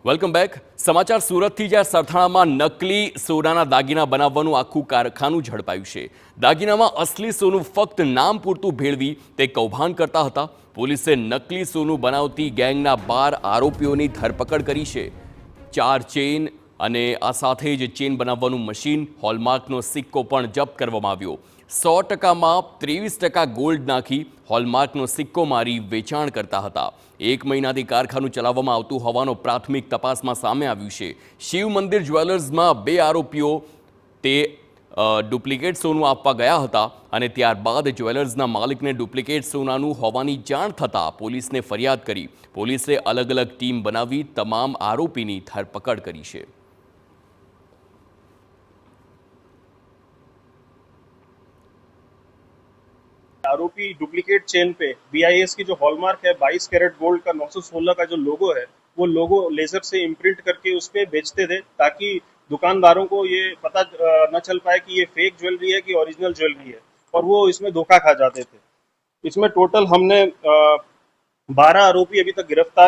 Welcome back. સમાચાર સુરતથી જ્યાં સરથાણામાં નકલી સોનાના દાગીના બનાવવાનું આખું કારખાનું ઝડપાયું છે. દાગીનામાં અસલી સોનું ફક્ત નામ પૂરતું ભેળવી તે કૌભાંડ કરતા હતા. પોલીસે નકલી સોનું બનાવતી ગેંગના 12 આરોપીઓની ધરપકડ કરી છે. 4 ચેઇન અને આ સાથે જ ચેઇન બનાવવાનું મશીન, હોલમાર્કનો સિક્કો પણ જપ્ત કરવામાં આવ્યો. 100%માં 23% ગોલ્ડ નાખી હોલમાર્કનો સિક્કો મારી વેચાણ કરતા હતા. 1 મહિનાથી કારખાનું ચલાવવામાં આવતું હોવાનો પ્રાથમિક તપાસમાં સામે આવ્યું છે. શિવ મંદિર જ્વેલર્સમાં 2 આરોપીઓ તે ડુપ્લિકેટ સોનું આપવા ગયા હતા અને ત્યારબાદ જ્વેલર્સના માલિકને ડુપ્લિકેટ સોનાનું હોવાની જાણ થતાં પોલીસને ફરિયાદ કરી. પોલીસે અલગ અલગ ટીમ બનાવી તમામ આરોપીની ધરપકડ કરી છે. आरोपी डुप्लीकेट चेन पे BIS की जो हॉलमार्क है 22 कैरेट गोल्ड का 916 का जो लोगो है वो लोगो लेजर से इम्प्रिंट करके उस पे बेचते थे ताकि दुकानदारों को ये पता न चल पाए कि ये फेक ज्वेलरी है कि ओरिजिनल ज्वेलरी है और वो इसमें धोखा खा जाते थे. इसमें टोटल हमने 12 आरोपी अभी तक गिरफ्तार